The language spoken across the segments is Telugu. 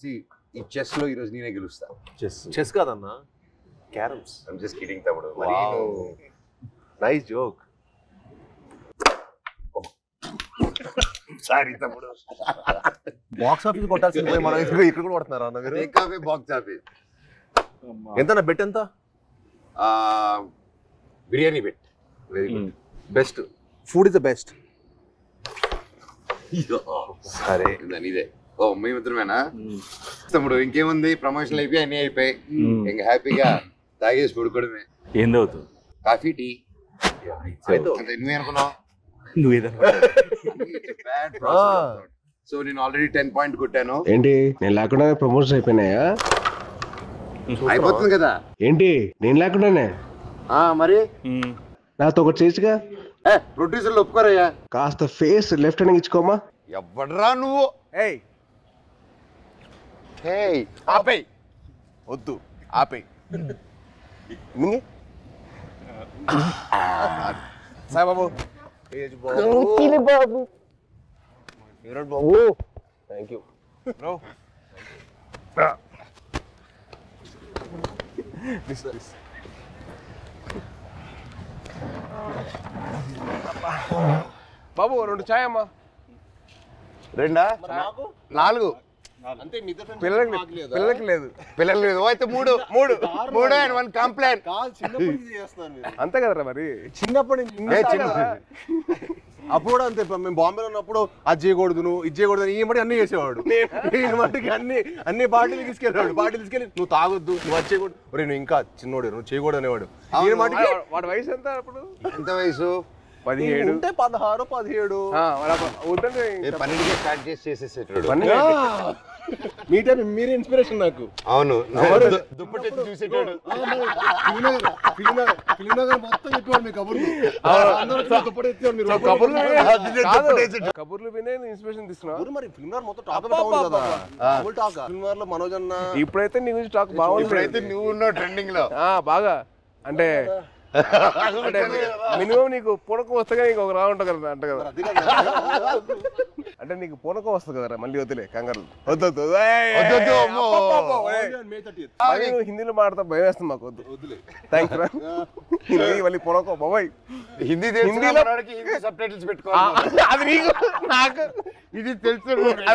ఈ చెస్ లో ఈరోజు నేనే గెలుస్తా. చెస్ కాదన్నా, క్యారమ్స్. ఐమ్ జస్ట్ కిడింగ్ తమ్ముడు. Nice joke. సారీ తమ్ముడు. బాక్స్ ఆఫీస్ కొట్టాల్సింది పోయి మనం ఇక్కడ కూడా కొడుతున్నారా అన్న మీరు? బాక్స్ ఆఫీస్ ఎంత బెట్ ఎంత? Biryani bet. Very good. Best food is the best. సరే ఇదే. ఓ మేమిద్దరమేనా తమ్ముడు? ఇంకేముంది, ప్రమోషన్లు అయిపోయి అన్నీ అయిపోయి ఇంకా హ్యాపీగా తాగేసి పడుకోవడమే. ఏం తాగుతావు? Coffee, tea. నువ్వే అనుకున్నావు. సో నేను ఆల్రెడీ 10 పాయింట్ కొట్టాను. ఏంటి నేను లేకుండా ప్రమోషన్ అయిపోయినాయా? అయిపోతుంది కదా. ఏంటి నేను లేకుండానే? మరి నాతో ఒకటి చేసిగా. ప్రొడ్యూసర్లు ఒప్పుకోరయ్యా. కాస్త ఫేస్ లెఫ్ట్ హ్యాండ్ ఇచ్చుకోమా. ఎవడరా నువ్వు? ఆపేయ్. వద్దు ఆపేయ్. సాయి బాబు. బాబు థ్యాంక్ యూ బ్రో. బాబు 2 చాయ్ అమ్మా. 2 4 పిల్లలకి లేదు. పిల్లలు లేదు అయితే 3 అండ్ 1 కంప్లైంట్. అంతే కదరా మరి. చిన్నప్పటి నుంచి అప్పుడు కూడా అంతే. మేము బాంబేలో ఉన్నప్పుడు అది చేయకూడదు, నువ్వు ఇది చేయకూడదు, ఈ మట్టి అన్ని చేసేవాడు. నేను మట్టికి అన్ని బాటిల్ తీసుకెళ్ళాడు. బాటిల్ తీసుకెళ్ళి నువ్వు తాగొద్దు, నువ్వు అది చేయకూడదు. నువ్వు ఇంకా చిన్నోడు, నువ్వు చేయకూడదు అనేవాడు. వాడి వయసు ఎంత అప్పుడు? ఎంత వయసు? 17 ఉంటే 16 17. వద్దంటే 12కే స్టార్ట్ చేసేసేటాడు. మీ టైం మీరే ఇన్స్పిరేషన్ నాకు. అవును. దుప్పటి చూసేటాడు. కబుర్లు వినే ఇన్స్పిరేషన్ తీసుకున్నావు. మరి ఫిల్మ్ మొత్తం టాక్ కదా. ఫిల్మ్ లో మనోజ్ అన్న ఇప్పుడైతే నీ గురించి టాక్ బాగుంది. ఇప్పుడైతే నువ్వు ఉన్నావు ట్రెండింగ్ లో బాగా. అంటే మినిమం నీకు పూనకం వస్తే నీకు ఒక రావు ఉంటుంది కదా అంట కదా. అంటే నీకు పూనకం వస్తుంది కదరా. మళ్ళీ వద్దులే కంగారు. వద్దు హిందీలో మాడతా భయం వేస్తుంది మాకు. వద్దులే థ్యాంక్స్ రా. హిందీ మళ్ళీ పూనకం బాబాయ్. హిందీలో సబ్ టైటిల్స్ పెట్టుకోవాలి. అది నీకు నాకు ఇది తెలుసు.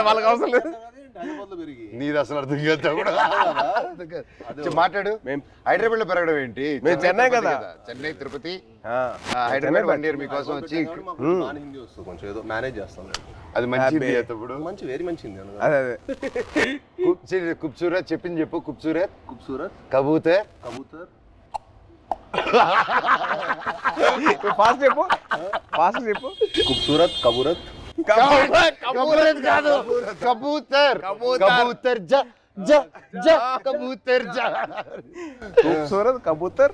వాళ్ళకి అవసరం లేదు. నీది అసలు అర్థం కాదు. మాట్లాడు. హైదరాబాద్ లో పెరగడం ఏంటి? మేము చెన్నై కదా. చెన్నై, తిరుపతి, హైదరాబాద్ 1 year మీకోసం వచ్చి కొంచెం ఏదో మేనేజ్ చేస్తాం. అది మంచిది అప్పుడు. మంచి వెరీ మంచిది. అదే ఖూబ్సూరత్ చెప్పింది చెప్పు. ఖూబ్సూరత్ కబూతర్ ఫాస్ట్ చెప్పు. ఖూబ్సూరత్ కబూరత్ కాదు కబూతర్. కబూతర్ జ జ జ కబూతర్ జ. ఖూబ్సూరత్ కబూతర్.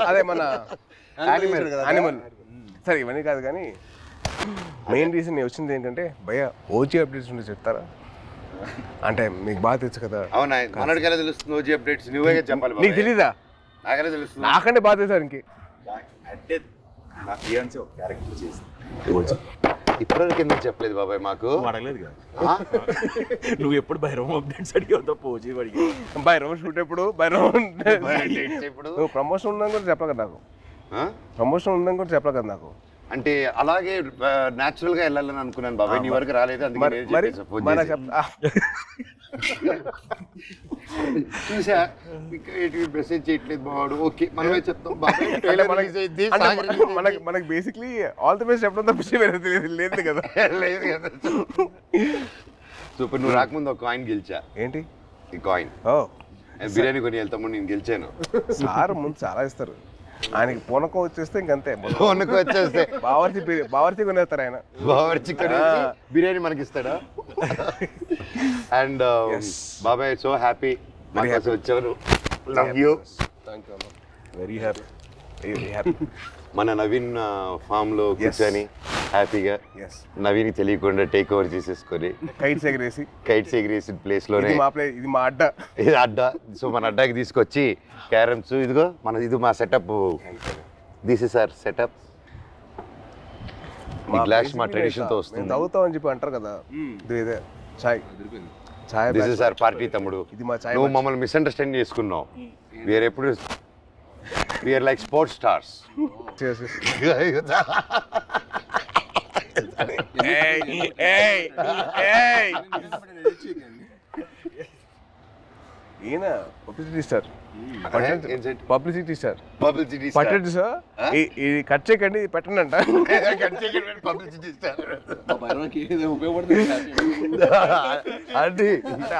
అదే మన యానిమల్. సరే ఇవన్నీ కాదు కానీ మెయిన్ రీజన్ నేను వచ్చింది ఏంటంటే భయ్యా ఓజీ అప్డేట్స్ ఉంటే చెప్తారా? అంటే మీకు బాగా తెలుసు కదా. అవునా? మనోడికి ఎలా తెలుస్తుంది ఓజీ అప్డేట్స్? నువ్వే చెప్పాలి. నీకు తెలీదా? నాకెలా తెలుస్తుంది? నాకంటే బాగా తెలుసు ఇంకే. అంటే నా ఫియాన్సీ ఒక క్యారెక్టర్ చేసింది. ఇప్పటివరకు ఎందుకు చెప్పలేదు బాబాయ్ మాకు? అడగలేదు కదా. నువ్వు ఎప్పుడు భైరవం అప్డేట్స్ అడిగావు తప్ప ఓజీ అడిగి. భైరవం షూట్ ఎప్పుడు? భైరవం నువ్వు ప్రమోషన్ ఉందని కూడా చెప్పలే కదా నాకు. ప్రమోషన్ ఉందని కూడా చెప్పలే కదా నాకు. అంటే అలాగే న్యాచురల్ గా వెళ్ళాలని అనుకున్నాను బాబాయ్. నీ వరకు రాలేదు. చూసా మెసేజ్ చేయట్లేదు బావాడు. ఓకే మనమే చెప్తాం. మనకి బేసిక్లీ ఆల్ ది బెస్ట్ చెప్పడం తప్ప లేదు కదా. లేదు కదా. సూపర్. నువ్వు రాకముందు ఒక కాయిన్ గెలిచా. ఏంటి ఈ కాయిన్? బిర్యానీ కొని వెళ్తాము. నేను గెలిచాను. సార్ ముందు చాలా ఇస్తారు. ఆయనకి పూనకం వచ్చేస్తే ఇంకంతే. పూనకం వచ్చేస్తే బావర్చి కొనేస్తారు ఆయన. బావర్చి బిర్యానీ మనకి ఇస్తాడా? అండ్ బాబాయ్ సో హ్యాపీ వచ్చాను. Love you. Very happy. మన నవీన్ ఫామ్ లో కూర్చొని హ్యాపీగా నవీన్ తెలియకుండా టేక్ ఓవర్ చేసేసుకొని కైట్స్ ఎగిరేసి ప్లేస్ లోనే ఇది మా అడ్డా. ఇది అడ్డా. సో మన అడ్డాకి తీసుకొచ్చి క్యారమ్స్ ఇదిగో ఇది మా setup. This is our setup. ఈ గ్లాస్ మా ట్రెడిషన్ తో వస్తుంది. తాగుతాం అని చెప్పి అంటారు కదా, ఇదే చాయ్. చాయ్ దిస్ ఇస్ అవర్ పార్టీ తమ్ముడు. ఇది మా చాయ్. నువ్వు మమ్మల్ని మిస్అండర్స్టాండ్ చేసుకున్నావు. వీఆర్ ఎప్పుడు వీఆర్ లైక్ స్పోర్ట్స్ స్టార్స్. ఈయన publicity star. Publicity star. Publicity పట్టండి సార్, ఇది కట్ చేయకండి, పెట్టండి అంట. పబ్లిసిటీ స్టార్ అంటే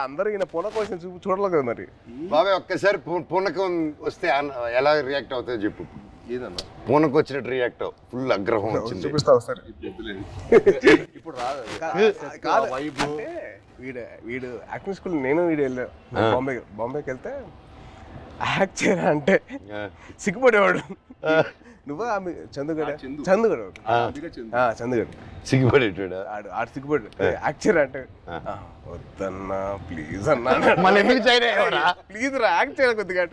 అందరూ ఈయన పూనకం వచ్చిన చూడలేదు కదా మరి. బాబాయ్ ఒక్కసారి పూనకం వస్తే ఎలా రియాక్ట్ అవుతుందో చెప్పు. ఏదన్నా పూనకం వచ్చినట్టు రియాక్ట్ అవ్వు. ఫుల్ అగ్రహం వచ్చింది. చూపిస్తావు సార్. ఇప్పుడు రాదు కాదు. అంటే వీడు యాక్టింగ్ స్కూల్ నేను వీడు వెళ్ళాను బాంబేకి వెళ్తే యాక్ట్ చేయరా అంటే సిగ్గుపడేవాడు. నువ్వు ఆమె చందుగడ సిగ్గుపడేటాడు. ఆడు సిగ్గుపడి యాక్ట్ చేయరా అంటే వద్దన్నా ప్లీజ్ అన్నా. మళ్ళీ ఎందుకు జాయిన్ అయ్యావరా? ప్లీజ్ రా యాక్ట్ చేయరా కొద్దిగా.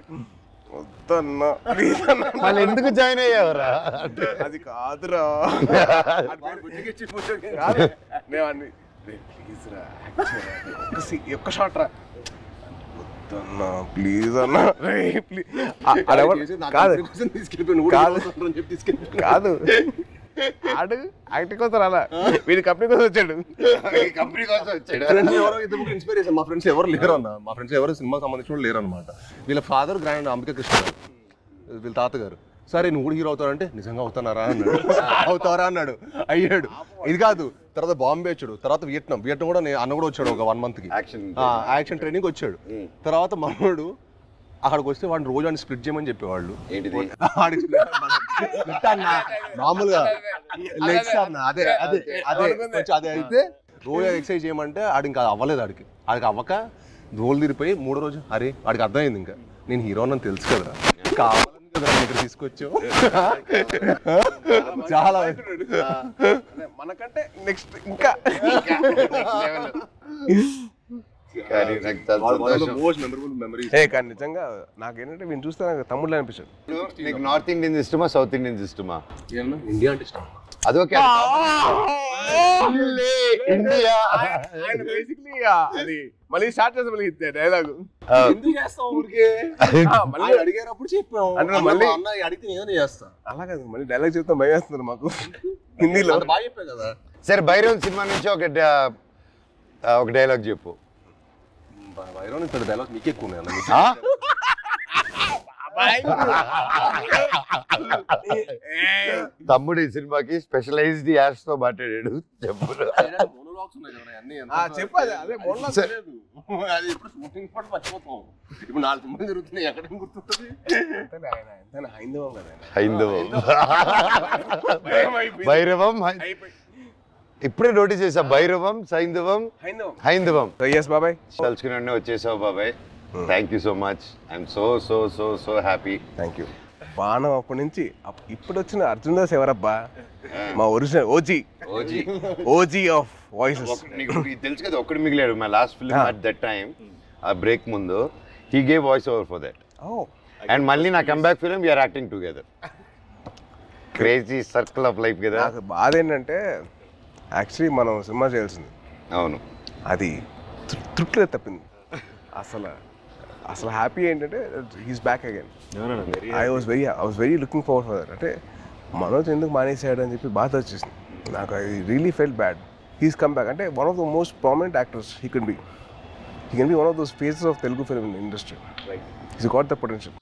వద్దన్నా ప్లీజ్ అన్నా. మళ్ళీ ఎందుకు జాయిన్ అయ్యావరా? అది కాదురా. మేము అన్ని ప్లీజ్ రా యాక్ట్ చేయరా, ఒక్క షాట్ రా. వద్దన్నా ప్లీజ్ అన్నా ప్లీజ్. కాదు ఆడు యాక్టింగ్ కోసం అలా వీడి కంపెనీ కోసం వచ్చాడు. కంపెనీ కోసం వచ్చాడు. ఇన్స్పిరేషన్. మా ఫ్రెండ్స్ ఎవరు లేరు అన్న. మా ఫ్రెండ్స్ ఎవరు సినిమాకి సంబంధించిన లేరు అనమాట. వీళ్ళ ఫాదర్ గ్రాండ్ అంబికా కృష్ణ, వీళ్ళ తాతగారు. సరే నువ్వు కూడా హీరో అవుతావంటే నిజంగా అవుతానారా అన్నాడు. అవుతారా అన్నాడు. అయ్యాడు. ఇది కాదు, తర్వాత బాంబే వచ్చాడు, తర్వాత వియట్నాం కూడా అన్న కూడా వచ్చాడు ఒక 1 monthకి యాక్షన్ ట్రైనింగ్ వచ్చాడు. తర్వాత మనోడు అక్కడికి వస్తే వాడిని రోజు అని స్ప్లిట్ చేయమని చెప్పేవాళ్ళు. మామూలుగా లెగ్స్ అన్న అదే అదే అదే అదే అయితే రోజు ఎక్సర్సైజ్ చేయమంటే ఆడు ఇంకా అవ్వలేదు. ఆడికి అవ్వక రోల్ తీరిపోయి 3వ రోజు అరే వాడికి అర్థమైంది ఇంకా నేను హీరో అని తెలుసు కదా, కావాలని కదా ఇక్కడ తీసుకొచ్చావు. చాలా మనకంటే నెక్స్ట్ ఇంకా కానీ నిజంగా నాకేంటంటే వీళ్ళు చూస్తే నాకు తమ్ముళ్ళు అనిపించాడు. నీకు నార్త్ ఇండియన్స్ ఇష్టమా సౌత్ ఇండియన్స్ ఇష్టమా? ఇండియా అంటే ఇష్టం. అదొకే ఇండియా. అది మళ్ళీ స్టార్ట్ చేస్తాం మళ్ళీ డైలాగ్ ఎందుకు చేస్తాం ఊరికే అడిగారప్పుడు చెప్పాం అంటే మళ్ళీ అడిగితే ఏదైనా చేస్తా అలా కాదు. మళ్ళీ డైలాగ్ చెప్తాం భయం వేస్తున్నారు మాకు హిందీలో. బాగా చెప్పా కదా. సరే భైరవ్ సినిమా నుంచి ఒక డైలాగ్ చెప్పు. భైరవ్ నుంచి డైలాగ్ నీకు ఎక్కువ ఉన్నాయి. తమ్ముడు ఈ సినిమాకి స్పెషలైజ్డ్ యాడ్స్ తో మాట్లాడాడు. చెప్పు. చెప్పాలి అదే ఇప్పుడు 4 సినిమాలు జరుగుతున్నాయి, ఎక్కడ గుర్తుంటుంది. హైందవం కదా, హైందవం భైరవం ఇప్పుడే నోటీస్ చేసా. భైరవం హైందవం. బాబాయ్ తలుచుకుని వచ్చేసావు బాబాయ్. Thank you so much. I'm so so so so happy. Thank you. బాణం అప్పటి నుంచి ఇప్పుడు వచ్చిన అర్జున్ దాస్ ఎవరబ్బా? మా ఒరిజినల్ ఓజీ ఆఫ్ వాయిసెస్. తెలుసు కదా, ఒక్కడు మిగిలాడు. My last film at that time ఆ బ్రేక్ ముందు he gave voice over for that. And మళ్ళీ నా comeback film we're acting together. Crazy circle of life కదా. నాకు బాధ ఏంటంటే యాక్చువల్లీ మనం సినిమా చేయాల్సింది. అవును, అది తృప్తిలో తప్పింది. అసలు హ్యాపీ ఏంటంటే he's back again. I was very looking forward for that. అంటే మనోజ్ ఎందుకు మానేసాడు అని చెప్పి బాధ వచ్చేసింది నాకు. I really felt bad. He's come back. అంటే one of the most prominent actors he can be one of those faces of Telugu film industry. He's got the potential.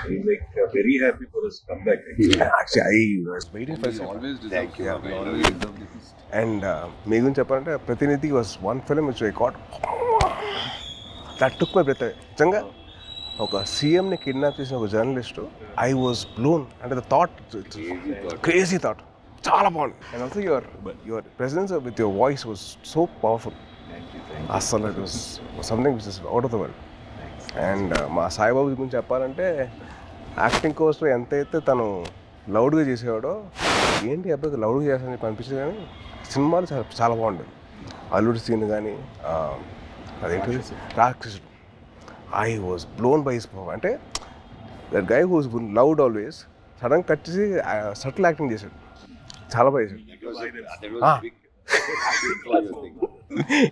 I'm like very happy for his comeback. Actually, I was waiting for this. Always deserve you. Always deserve this. And me guరించి చెప్పాలంటే ప్రతినిధి was one film which I got that took my breath away. నిజంగా ఒక సీఎంని కిడ్నాప్ చేసిన ఒక జర్నలిస్టు, ఐ వాజ్ బ్లోన్. అంటే ద థాట్, క్రేజీ థాట్, చాలా బాగుంది. And also your presence with your voice was so powerful. అసలు it was something which is out of the world. And మా సాయిబాబు గురించి చెప్పాలంటే యాక్టింగ్ కోర్స్లో ఎంతైతే తను లౌడ్గా చేసేవాడో, ఏంటి అబ్బాయి లౌడ్గా చేస్తానని చెప్పి అనిపించింది. కానీ సినిమాలు చాలా బాగుండేది. అల్లుడి సీన్ కానీ అదేంటి రాక్షసుడు, I was blown by his performance. అంటే that guy who was loud always sudden cut చేసి సటిల్ యాక్టింగ్ చేశాడు. చాలా బాగా చేశాడు.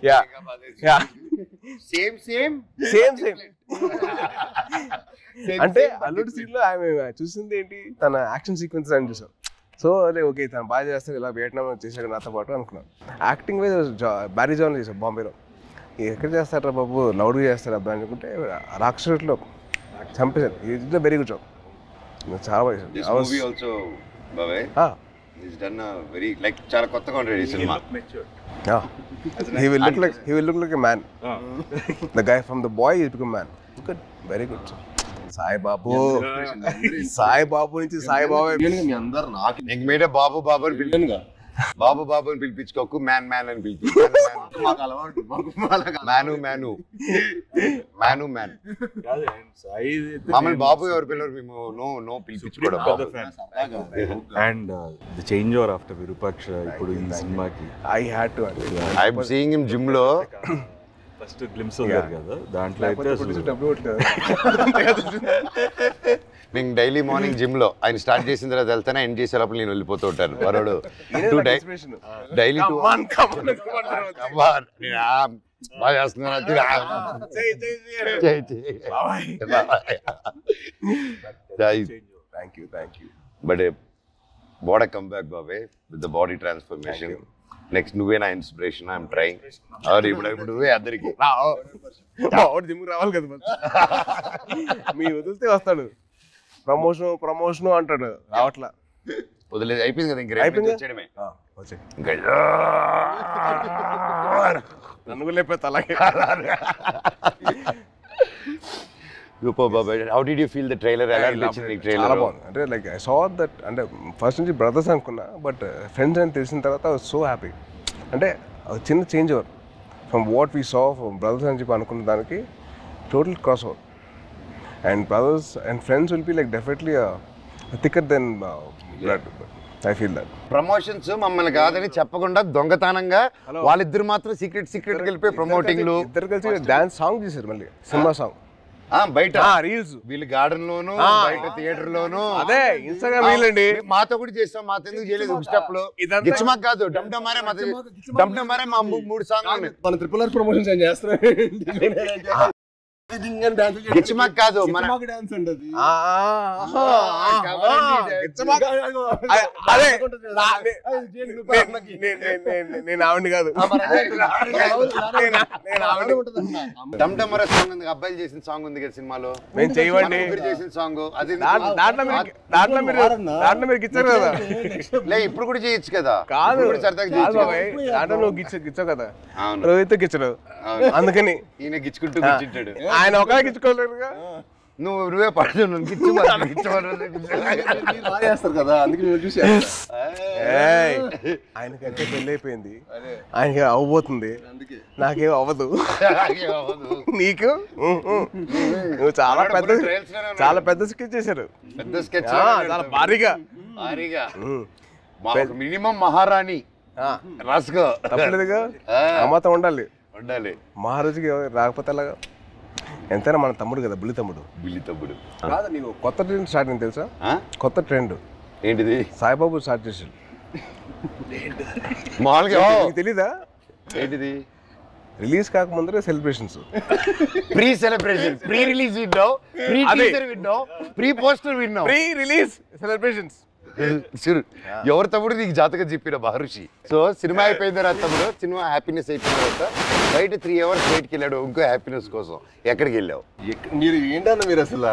Yeah yeah same same same same అంటే అల్లుడు సీన్ లో ఆమె చూసింది ఏంటి, తన యాక్షన్ సీక్వెన్స్ అని చూసాం. సో అదే ఓకే తను బాగా చేస్తాడు, ఇలా వియట్నాం చేశాడు నాతో పాటు అనుకున్నాను. యాక్టింగ్ వైజ్ బ్యారీ జాన్ చేశాడు బాంబేలో. ఎక్కడ చేస్తారా బాబు, లౌడ్గా చేస్తాడు అబ్బాయి అనుకుంటే రాక్షసులో చంపేశాడు. ఇది వెరీ గుడ్ జాబ్, చాలా బాగా చేశాడు. వెరీ లైక్ చాలా కొత్తగా ఉంటాడు ఈ cinema. He will look like a man. The guy from The Boy, he will become man. Good, very good. Saibabu నుంచి సాయిబాబు మీ అందరు నాకు నీకు మీడే బాబు బాబు అని పిలిచానుగా, బాబు బాబు అని పిలిపించుకోకు, మ్యాన్ మ్యాన్ అని పిలిపించు. మాకు అలవాటు, మ్యాను మ్యాను మ్యాను మ్యాన్. మామూలు బాబు ఎవరు పిల్లలు మేము నో పిలిపించుకోవడం. And the change over after Virupaksha ఇప్పుడు ఈ సినిమాకి I had to. I'm seeing him gym లో. ఫస్ట్ గ్లిమ్స్ ఉంది కదా, దాంట్లో అయితే నేను డైలీ మార్నింగ్ జిమ్ లో ఆయన స్టార్ట్ చేసిన తర్వాత వెళ్తానే, ఎండ్ చేసే లోపల నేను వెళ్ళిపోతూ ఉంటాను. వరుడు డైలీ బాగా చేస్తున్నాను. Thank you. But what come back బాబే with the body transformation. Next నువ్వే నా ఇన్స్పిరేషన్. I'm trying. ఇప్పుడు నువ్వే అందరికి జిమ్ రావాలి కదా, మీరు వదిలితే వస్తాడు. ప్రమోషన్ అంటాడు, రావట్లా. వదిలేదు, అయిపోయింది కదా. ఇంకా అయిపోయింది, నన్ను కూడా లేకపోతే అలాగే. How did you feel the trailer? చాలా బాగుంది. అంటే లైక్ ఐ సా దట్, అంటే ఫస్ట్ నుంచి బ్రదర్స్ అనుకున్నా, బట్ ఫ్రెండ్స్ అని తెలిసిన తర్వాత ఐ వాజ్ సో హ్యాపీ. అంటే చిన్న change over from what we saw from brothers అని చెప్పి అనుకున్న దానికి total cross over. And brothers and friends will be like definitely thicker then blood. I feel that. Promotions మమ్మల్ని కాదని చెప్పకుండా దొంగతనంగా వాళ్ళిద్దరు మాత్రం సీక్రెట్ వెళ్ళిపోయి ప్రమోటింగ్లు. ఇద్దరు కలిసి డాన్స్ సాంగ్ చేశారు, మళ్ళీ సినిమా సాంగ్ బయట రీల్స్, వీళ్ళు గార్డెన్ లోను బయట థియేటర్ లోను. అదే ఇన్స్టాగ్రామ్ రీల్ అండి. మాతో కూడా చేస్తాం, మాతో ఎందుకు చేయలేదు? స్టెప్ లో గిచ్చమాక్ కాదు, డమ్డమారే మా 3 సాంగ్ మన ట్రిపుల్ ఆర్ ప్రమోషన్స్ ఏం చేస్తారు. గిచ్చమాక్ కాదు, మన డాన్స్ అండి అది. నేను ఆవిడ కాదు, డమ్డమరే సాంగ్ ఉంది, అబ్బాయిలు చేసిన సాంగ్ ఉంది కదా సినిమాలో. మేము చేయవండి చేసిన సాంగ్ అది. దాంట్లో మీరు గిచ్చారు కదా. లే ఇప్పుడు కూడా చేయొచ్చు కదా. కాదు సరదాగా దాంట్లో నువ్వు గిచ్చావు కదా, రోహిత్ గిచ్చడు. అందుకని ఈయన గిచ్చుకుంటూ గిచ్చింటాడు. ఆయన ఒక గిచ్చుకోలేరుగా. నువ్వే పడుతు చేస్తారు కదా, అందుకే చూసి ఆయనకంటే పెళ్ళి అయిపోయింది, ఆయనకి అవ్వబోతుంది, నాకేం అవ్వదు. నీకు నువ్వు చాలా పెద్ద స్కెచ్ చేశారు, చాలా భారీగా. మినిమం మహారాణి రాసుకో, తప్పలేదుగా. అమ్మతో ఉండాలి. మహారాజుకి రాకపోతే అలాగా. ఎంతైనా మన తమ్ముడు కదా, బుల్లి తమ్ముడు. కాదు, నీకు కొత్త ట్రెండ్ స్టార్ట్ అయింది తెలుసా? కొత్త ట్రెండ్ ఏంటిది? సాయిబాబు స్టార్ట్ చేశాడు. మామూలుగా తెలీదా? ఏంటిది? రిలీజ్ కాకముందరే celebrations, pre celebration, pre release విన్నావు, ప్రీ టీజర్ విన్నావు, ప్రీ పోస్టర్ విన్నావు, ప్రీ రిలీజ్ సెలబ్రేషన్స్. ఎవరు తమ్ముడు నీకు జాతకం చెప్పిన మహర్షి. సో సినిమా అయిపోయిన తర్వాత తమ్ముడు, సినిమా హ్యాపీనెస్ అయిపోయిన తర్వాత బయట 3 hours బయటకి వెళ్ళాడు ఇంకో హ్యాపీనెస్ కోసం. ఎక్కడికి వెళ్ళావు? మీరు ఏంటన్నా మీరు అసలు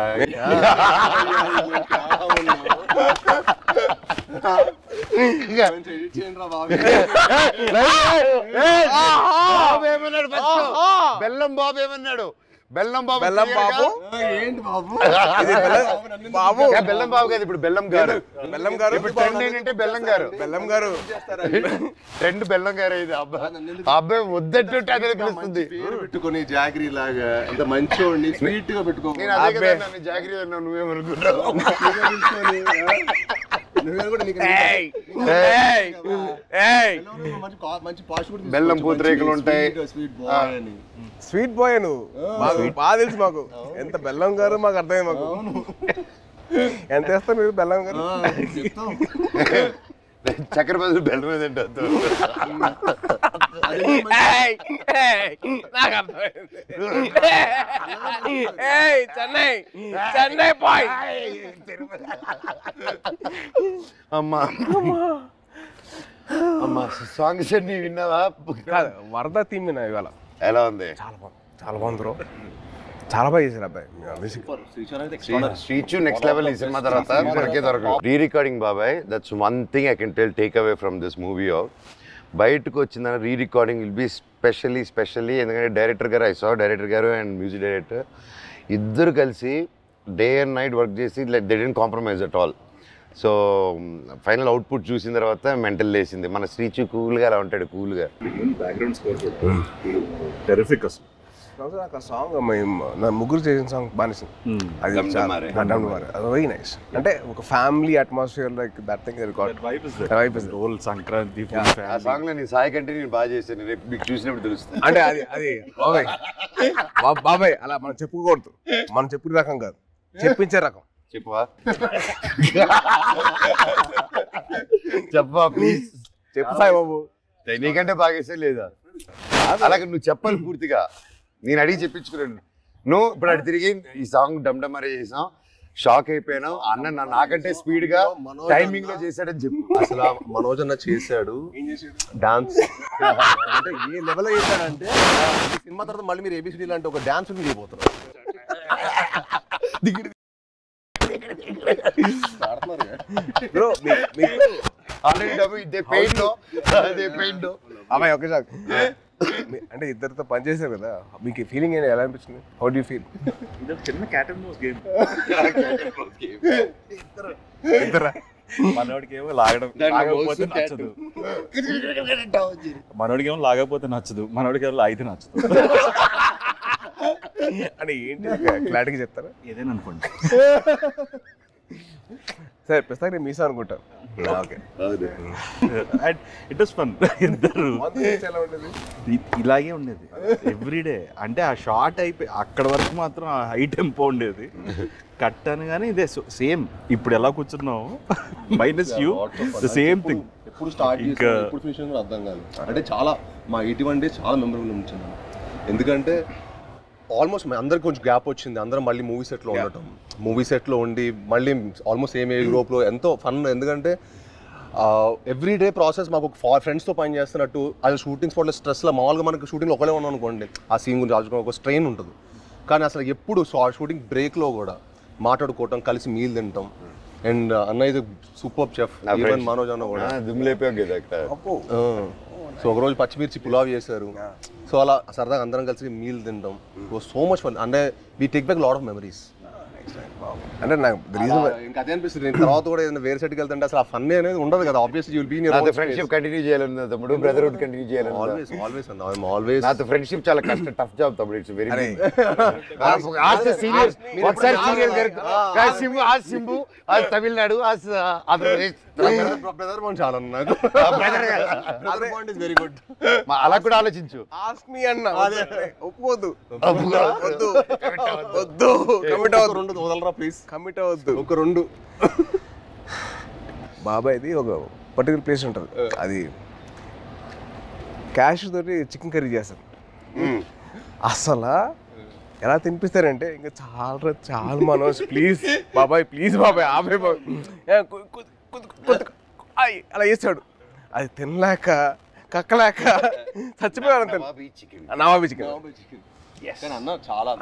బెల్లం బాబు ఏమన్నాడు? బెల్లం బాబు ఏంటి బాబు? బాబు బెల్లం బాబు కాదు, ఇప్పుడు బెల్లం గారు. ఇప్పుడు ట్రెండ్ ఏంటంటే బెల్లం గారు ట్రెండ్ బెల్లం గారు. ఇది అబ్బాయి వద్దట్టుంటే అదే పిలుస్తుంది. పెట్టుకుని జాగిరి లాగా ఎంత మంచి స్వీట్ గా పెట్టుకో. నేను అదే కదా నన్ను జాగిరి అన్నా, నువ్వేమనుకుంటావు? బెల్లం పూతరేకులు ఉంటాయి. స్వీట్ బాయ్ నువ్వు, మాకు బాగా తెలుసు. మాకు ఎంత బెల్లం గారు మాకు అర్థమైంది. మాకు ఎంత వేస్తారు మీరు బెల్లం గారు? చక్కెర బదులు బెల్లం మీద చెన్నై చెన్నై బాయ్. అమ్మా అమ్మా సాంగ్స్ అన్ని విన్నావా? కాదు, వరద థీమ్ విన్నా ఇవాళ. ఎలా ఉంది? చాలా బాగుంది బ్రో, చాలా బాగా చేశారు అబ్బాయి మ్యూజిక్. శ్రీచు నెక్స్ట్ లెవెల్ ఈ సినిమా తర్వాత మనకే దొరకదు. రీ రికార్డింగ్ బాబాయ్, that's one thing I can take away from this movie. బయటకు వచ్చిందని re recording will be specially ఎందుకంటే డైరెక్టర్ గారు, డైరెక్టర్ గారు అండ్ మ్యూజిక్ డైరెక్టర్ ఇద్దరు కలిసి డే అండ్ నైట్ వర్క్ చేసి they didn't compromise at all. So final output చూసిన తర్వాత మెంటల్ లేసింది. మన శ్రీచు కూల్గా అలా ఉంటాడు, కూల్గా. బ్యాక్గ్రౌండ్ స్కోర్ టెరిఫిక్ అసలు. నాకు ఆ సాంగ్ నా ముగ్గురు చేసిన సాంగ్ బానిసింది. అది వెరీ నైస్. అంటే ఒక family atmosphere like that thing role Sankranti ఆ సాంగ్ లో నీ సాయి కంటే నేను బాగా చేశాను, రేపు మీకు చూసినప్పుడు తెలుస్తుంది. అంటే అది బాబాయ్ అలా మనం చెప్పుకోకూడదు, మనం చెప్పిన రకం కాదు, చెప్పించే రకం. చెప్పవా? చెప్పవా ప్లీజ్? చెప్పు సాయి బాబు. నీకంటే బాగా చేసే లేదా? అలాగే నువ్వు చెప్పాలి పూర్తిగా. నేను అడిగి చెప్పించుకున్నాను. నువ్వు ఇప్పుడు అటు తిరిగి ఈ సాంగ్ డమ్డమరే చేసాం, షాక్ అయిపోయాను. అన్న నాకంటే స్పీడ్ గా టైమింగ్ లో చేశాడని చెప్పు. అసలు మనోజ్ అన్న చేశాడు డాన్స్. అంటే ఏ లెవెల్ చేశాడంటే సినిమా తర్వాత మళ్ళీ మీరు ఏబిసిడి లాంటి ఒక డాన్స్ చేయబోతున్నారు. అమ్మాయి ఒకే సార్ అంటే ఇద్దరితో పనిచేశారు కదా, మీకు ఫీలింగ్ ఎలా అనిపించింది? How do you feel? ఇది చిన్న క్యాట్ అండ్ మౌస్ గేమ్. ఇద్దరా? మనోడికేమో లాగకపోతే నచ్చదు, మనోడికేమో లాగకపోతే నచ్చదు, మనోడికేమో లాగితే నచ్చదు. అంటే ఏంటి క్లారిటీగా చెప్తారా? ఏదైనా అనుకోండి. సరే ప్రస్తుతానికి నేను మీసా అనుకుంటాను. Okay, it was fun. ఇద్దరు ఎలా ఉండేది? ఇలాగే ఉండేది ఎవ్రీడే. అంటే ఆ షార్ట్ అయిపోయి అక్కడ వరకు మాత్రం హై టెంపో ఉండేది. కట్ అని కానీ ఇదే సేమ్ ఇప్పుడు ఎలా కూర్చున్నావు minus you the same thing. ఎప్పుడు స్టార్ట్ చేసి ఎప్పుడు ఫినిష్ కూడా అర్థం కాదు. అంటే చాలా మా 81 days చాలా మెమరబుల్ ఉంచింది. ఎందుకంటే ఆల్మోస్ట్ అందరికి కొంచెం గ్యాప్ వచ్చింది. అందరం మళ్ళీ మూవీ సెట్లో ఉండటం, మూవీ సెట్లో ఉండి మళ్ళీ ఆల్మోస్ట్ సేమ్ యూరోప్లో ఎంతో ఫన్. ఎందుకంటే ఎవ్రీడే ప్రాసెస్ మాకు ఫ్రెండ్స్తో పని చేస్తున్నట్టు. అది షూటింగ్ స్పాట్లో స్ట్రెస్లో మామూలుగా మనకి షూటింగ్లో ఒకటే ఉన్నాం అనుకోండి, ఆ సీన్ గురించి ఆలోచుకుని ఒక స్ట్రెయిన్ ఉంటుంది. కానీ అసలు ఎప్పుడు షూటింగ్ బ్రేక్లో కూడా మాట్లాడుకోవటం, కలిసి మీల్ తింటాం. అండ్ అన్న ఇది సూపర్ చెఫ్, ఈవెన్ మనోజ్ అన్న కూడా సో ఒకరోజు పచ్చిమిర్చి పులావ్ చేశారు. సో అలా సరదాగా అందరం కలిసి మీల్ తింటాం. So much fun. అంటే we take back lot of memories. అంటే నాకు ఇంకా అదే అనిపిస్తుంది. నేను తర్వాత కూడా ఏదైనా వేరే సెట్కి వెళ్తుంటే అసలు ఆ ఫన్ అనేది ఉండదు కదా. Obviously you will be in your friendship continue చేయాలన్నా తమ్ముడు, బ్రదర్హుడ్ కంటిన్యూ చేయాలన్నా ఆల్వేస్ అన్న. I am always. నాతో ఫ్రెండ్షిప్ చాలా కష్టం, టఫ్ జాబ్ తమ్ముడు. ఇట్స్ వెరీ आज సీరియస్ ఒకసారి సీరియస్ గారు సింబు आज సింబు आज తమిళనాడు आज ఆంధ్రప్రదేశ్ బ్రదర్ బాండ్ చాలా నాకు. Brother bond is very good. అలా కూడా ఆలోచించు. ఆస్క్ మీ అన్న. ఒప్పుకోవద్దు, వద్దు, వద్దు, కమిట్ అవ్వద్దు. వదలరా ప్లీజ్, కమిట్ అవ్వద్దు. ఒక 2 బాబాయ్ది ఒక పర్టికులర్ ప్లేస్ ఉంటుంది, అది క్యాష్ తోటి చికెన్ కర్రీ చేస్తారు. అసలు ఎలా తినిపిస్తారంటే ఇంకా చాలా మనోజ్ ప్లీజ్ బాబాయ్, ప్లీజ్ బాబాయ్ ఆబాయ్ బాబాయ్ అలా చేస్తాడు. అది తినలేక కక్కలేక చచ్చిపోయాడు. నవాబీ చికెన్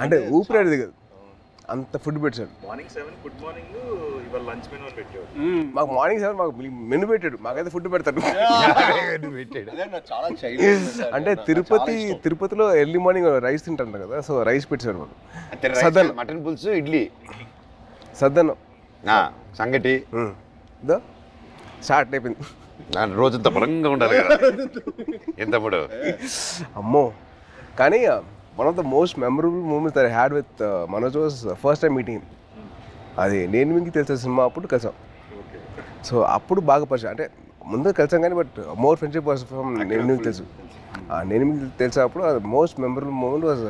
అంటే ఊపిరాడిది కదా, అంత ఫుడ్ పెట్టాడు. మార్నింగ్ 7 గుడ్ మార్నింగ్, ఇవాళ లంచ్ మెనూ అని పెట్టాడు. మాకు మార్నింగ్ 7 మాకు మెనూ పెట్టాడు, మాకైతే ఫుడ్ పెడతాడు. అంటే తిరుపతిలో ఎర్లీ మార్నింగ్ రైస్ తింటారు కదా, సో రైస్ పెట్టాడు మాకు. సద్దన్ మటన్ పులుసు, ఇడ్లీ, సద్దన్నం, సంగటి స్టార్ట్ అయిపోయింది. రోజంతా బలంగా ఉండాలి కదా ఏం తమ్ముడు. అమ్మో. కానీ one of the most memorable moments that I had with Manoj was first time meeting. అది నేను మీకు తెలిసిన సినిమా అప్పుడు కలిసాం. సో అప్పుడు బాగా పరిచయం, అంటే ముందు కలిసాం కానీ but more friendship was from నేను మీకు తెలుసు. నేను మీకు తెలిసినప్పుడు అది most memorable moment was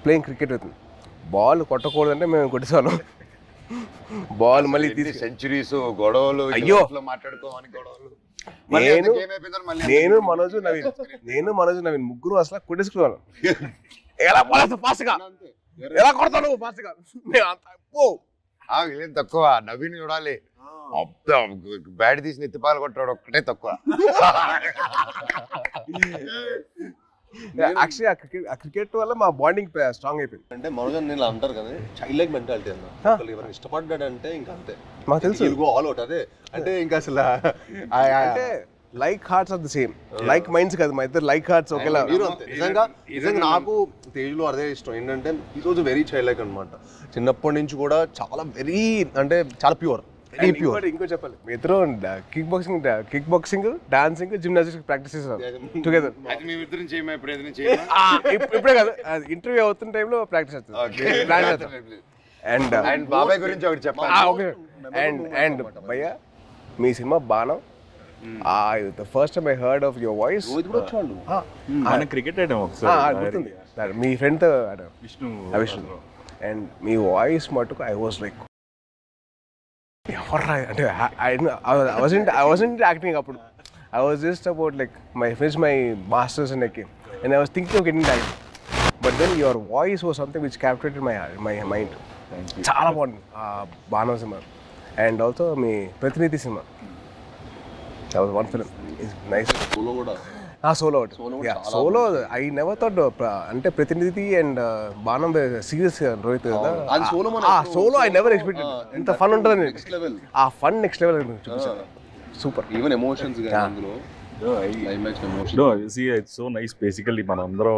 playing cricket with. Ball కొట్టకూడదంటే మేము కొట్టేసాను. బాల్ మళ్ళీ సెంచరీస్, గొడవలు, అయ్యో మాట్లాడుకోమని గొడవలు. నేను మనోజ్ నవీన్ ముగ్గురు అసలు కొట్టేసుకున్నాను. ఎలా పడేస్తా ఫాస్ట్ గా, ఎలా కొడతాను ఫాస్ట్ గా. వీళ్ళేం తక్కువ, నవీన్ చూడాలి. బ్యాట్ తీసి నెత్తిపాలు కొట్టాడు ఒక్కటే తక్కువ. యాక్చువల్లీ ఆ క్రికెట్ వల్ల మా బాండింగ్ స్ట్రాంగ్ అయిపోయింది. అంటే మనోజ్ నేను అంటారు కదా చైల్డ్ లైక్ మెంటాలిటీ అన్న. ఎవరైనా ఇష్టపడ్డాడంటే ఇంకా అంతే, మాకు తెలుసు ఆల్ అవుట్. అదే అంటే ఇంకా అసలు అంటే like hearts are the same, like minds కదా మా ఇద్దరు లైక్ హార్ట్స్ ఒకేలా. నిజంగా నాకు తేజ్లో అదే ఇష్టం ఏంటంటే ఈ రోజు వెరీ చైల్డ్ లైక్ అనమాట. చిన్నప్పటి నుంచి కూడా చాలా వెరీ అంటే చాలా ప్యూర్. ఇంకో చెప్పాలి, మీ ఇద్దరు kick boxing dancing gymnastics practice చేస్తారు టుగెదర్. ఇప్పుడే కదా ఇంటర్వ్యూ అవుతున్న టైంలో ప్రాక్టీస్ చేస్తారు. అండ్ బాబాయ్ గురించి ఒకటి చెప్పాలి. అండ్ భయ్యా మీ సినిమా Baanam, the first time I heard of your voice, cricket ఆడాం ఒకసారి, మీ ఫ్రెండ్ తో విష్ణు. అండ్ మీ వాయిస్ మటుకు ఐ వాజ్ లైక్ అంటే I wasn't acting అప్పుడు. I was just about like finished my masters and I was thinking of getting that. But then your voice was something which captured my mind. చాలా బాగుంది బాణం సినిమా. అండ్ ఆల్సో మీ ప్రతినిధి cinema, that was one film. It's nice. Solo kuda. Solo. Yeah, solo. I never thought అంటే ప్రతినిధి అండ్ బాణం సీరియస్ రోహిత్ కదా. సోలో I never expected ఇంత ఫన్ ఉంటుందని. ఆ ఫన్ నెక్స్ట్ లెవెల్ చూపించారు. సూపర్. ఈవెన్ ఎమోషన్స్ గాని అందులో climax emotions. No, see, it's so nice. Basically, manandro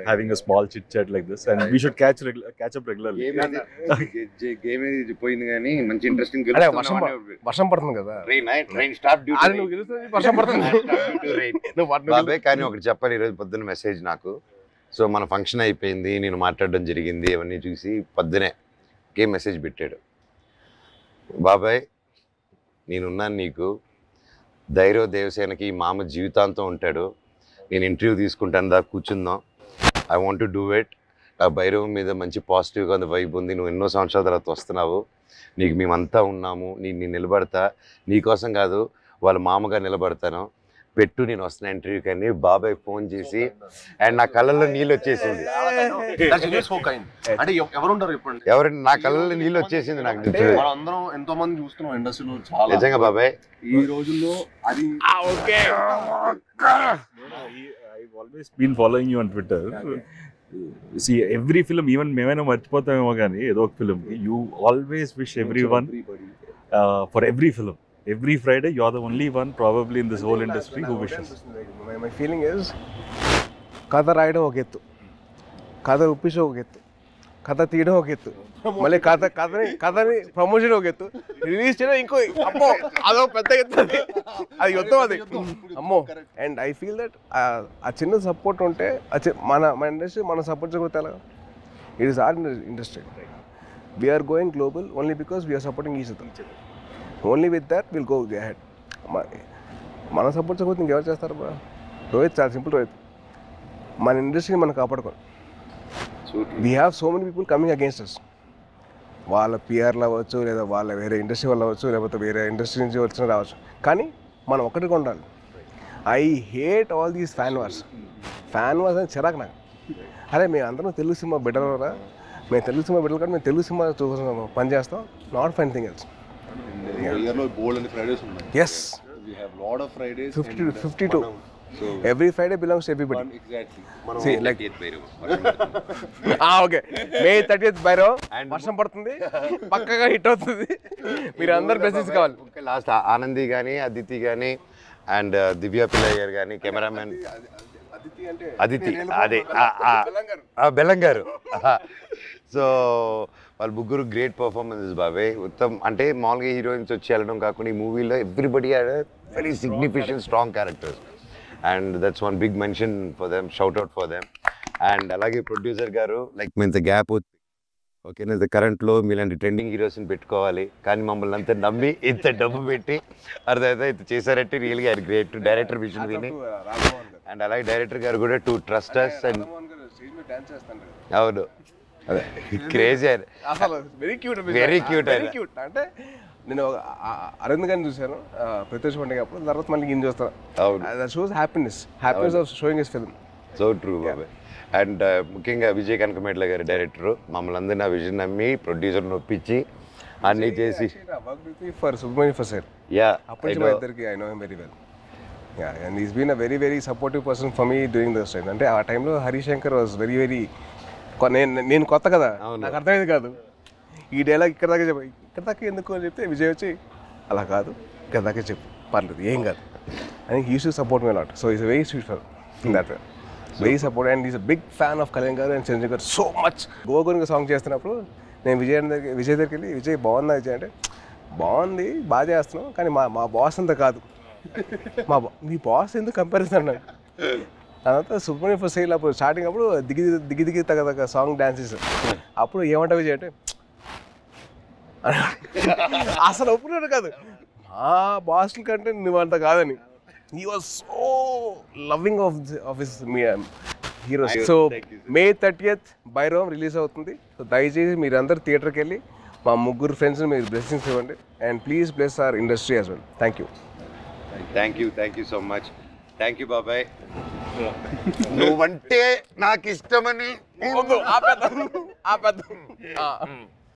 having a small chit chat like this, and we should catch up regularly. Game is పోయింది కానీ మంచి ఇంట్రెస్టింగ్ వర్షం పడుతుంది కదా. Train stop duty. అది నువ్వు గెలుస్తుంది, వర్షం పడుతుంది. బాబాయ్ కానీ ఒకటి చెప్పాలి, ఈరోజు పొద్దున్న మెసేజ్ నాకు. సో మన ఫంక్షన్ అయిపోయింది, నేను మాట్లాడడం జరిగింది, అవన్నీ చూసి పొద్దునే మెసేజ్ పెట్టాడు. బాబాయ్ నేనున్నాను నీకు, ధైర్య దేవసేనకి మామ జీవితాంతం ఉంటాడు, నేను ఇంటర్వ్యూ తీసుకుంటాను, దా కూర్చుందాం, I want to do it. ఆ భైరవం మీద మంచి పాజిటివ్గా ఉంది, వైబ్ ఉంది, నువ్వు ఎన్నో సంవత్సరాల తర్వాత వస్తున్నావు, నీకు మేమంతా ఉన్నాము, నేను నిలబడతా, నీకోసం కాదు వాళ్ళ మామగా నిలబడతాను, పెట్టు నేను వస్తున్నా ఇంటర్వ్యూ. కానీ బాబాయ్ ఫోన్ చేసి అండ్ నా కళ్ళల్లో నీళ్ళు వచ్చేసింది. అంటే ఎవరుంటారు ఇప్పుడు, ఎవరు నా కళ్ళల్లో నీళ్ళు వచ్చేసింది నాకు. అందరం ఎంతో మంది చూస్తున్నాం ఇండస్ట్రీలో, చాలా నిజంగా బాబాయ్ ఈ రోజుల్లో అది. I've always been following you on Twitter. See, every film, even మేమైనా మర్చిపోతామేమో కానీ ఏదో ఒక film, you always wish everyone for every film. Every Friday, you're the only one probably in this whole industry who wishes. My feeling is, కథ రాయడం ఒక ఎత్తు, కథ ఉప్పించడం ఒక ఎత్తు, కథ తీయడం ఒక ఎత్తు, మళ్ళీ కథని ప్రమోషన్ ఒక ఎత్తు, రిలీజ్ చేయడం ఇంకో అమ్మో అదో పెద్ద ఎత్తు, అది యుద్ధం అది అమ్మో. అండ్ ఐ ఫీల్ దట్ ఆ చిన్న సపోర్ట్ ఉంటే మన ఇండస్ట్రీ మనం సపోర్ట్ చేయకపోతే ఎలా? It is our industry. We're going global only because we're supporting each other. Only with that will go ahead. మన సపోర్ట్ చేయకపోతే ఇంకెవరు చేస్తారు బా? రోహిత్ చాలా సింపుల్. రోహిత్ మన ఇండస్ట్రీని మనం కాపాడుకోవాలి. We have so many people coming against us. వాళ్ళ పిఆర్లు అవ్వచ్చు, లేదా వాళ్ళ వేరే ఇండస్ట్రీ వాళ్ళు అవ్వచ్చు, లేకపోతే వేరే ఇండస్ట్రీ నుంచి వచ్చిన రావచ్చు, కానీ మనం ఒక్కటిగా ఉండాలి. I hate all these fan wars అని చిరాకు నాకు. అరే మేము అందరం తెలుగు సినిమా బెటర్రా, మేము తెలుగు సినిమా బెటర్ కానీ మేము తెలుగు సినిమా చూసుకున్నాము, పని చేస్తాం, not fine thing else. Yes, we have lot of Fridays, 50 to 52. So every Friday belongs to everybody. Exactly. See, like 30th Bhairav. Okay. May 30th Bhairav. వర్షం పడుతుంది, పక్కగా హిట్ అవుతుంది, మీరు అందరు బ్లెస్సింగ్స్ కావాలి. లాస్ట్ ఆనంది కానీ, అదితి కానీ, అండ్ దివ్య పిల్లయ్య గారు కానీ, కెమెరామెన్ అదితి అదే బెల్లంగారు. సో వాళ్ళు ముగ్గురు గ్రేట్ పర్ఫార్మెన్సెస్ బాబాయ్. ఉత్తమ్ అంటే మామూలుగా హీరోయిన్స్ వచ్చి వెళ్ళడం కాకుండా ఈ మూవీలో everybody had very significant strong characters, and that's one big mention for them, shout out for them. And అలాగే ప్రొడ్యూసర్ గారు లైక్ మీ ఇంత గ్యాప్ ఓకేనా, ఇంత కరెంట్లో మీలాంటి ట్రెండింగ్ హీరోస్ని పెట్టుకోవాలి, కానీ మమ్మల్ని అంతా నమ్మి ఇంత డబ్బు పెట్టి అర్థమైతే ఇంత చేశారంటే రియల్గా ఆయన గ్రేట్. డైరెక్టర్ విజన్ విని అండ్ అలాగే డైరెక్టర్ గారు కూడా టు ట్రస్ట్ అస్. అండ్ అవును అదే క్రేజీ, అసలు వెరీ క్యూట్ వెరీ క్యూట్. అంటే నేను అరవింద్ గారిని చూశాను ప్రత్యక్ష పండుగ అప్పుడు, తర్వాత మళ్ళీ ఈయన చూస్తాను. That shows happiness of showing his film. So true బాబాయ్. అండ్ ముఖ్యంగా విజయ్ కనకమేట్ల గారి డైరెక్టర్ మమ్మల్ని అందరినీ ఆ విజన్ నమ్మి ప్రొడ్యూసర్ నొప్పించి అన్నీ చేసి ఫర్ సుబ్రహ్మణ్య ఫర్ యా అప్పుడు మా ఇద్దరికి I know him very well. And is been a very very supportive person for me during those time. అంటే ఆ టైంలో హరిశంకర్ వాజ్ వెరీ వెరీ, నేను కొత్త కదా, నాకు అర్థమైంది కాదు ఈ డైలాగ్ ఇక్కడ దాకా చెప్పు, ఇక్కడ దాకా ఎందుకు అని చెప్తే విజయ్ వచ్చి అలా కాదు ఇక్కడ దాకా చెప్పు పర్లేదు ఏం కాదు అని he uses to support me lot. So is very sweet for in that way, very support. And is a big fan of Kalyan గారు అండ్ చిరంజీవి గారు సో మచ్. గోగునికి సాంగ్ చేస్తున్నప్పుడు నేను విజయ్ దగ్గరికి వెళ్ళి, విజయ్ బాగుందా విజయ్ అంటే, బాగుంది బాగా చేస్తున్నాం కానీ మా బాస్ అంతా కాదు, మీ బాస్ ఎందుకు కంపారిజన్ అన్నాడు. తర్వాత సుబ్రహ్మణ్యం ఫర్ సేల్ అప్పుడు స్టార్టింగ్ అప్పుడు దిగి దిగి తగ్గ సాంగ్ డాన్సెస్ అప్పుడు ఏమంటా విజయ్ అంటే అసలు ఒప్పుకున్నాడు కాదు, మా బాస్ల కంటే నువ్వంత కాదని. He was so loving of his heroes. So May 30th Bhairavam release అవుతుంది. సో దయచేసి మీరందరూ థియేటర్కి వెళ్ళి మా ముగ్గురు ఫ్రెండ్స్ని మీరు బ్లెస్సింగ్స్ ఇవ్వండి. And please bless our industry as well. Thank you so much. Thank you బాబాయ్. నువ్వంటే నాకు ఇష్టమని యూ.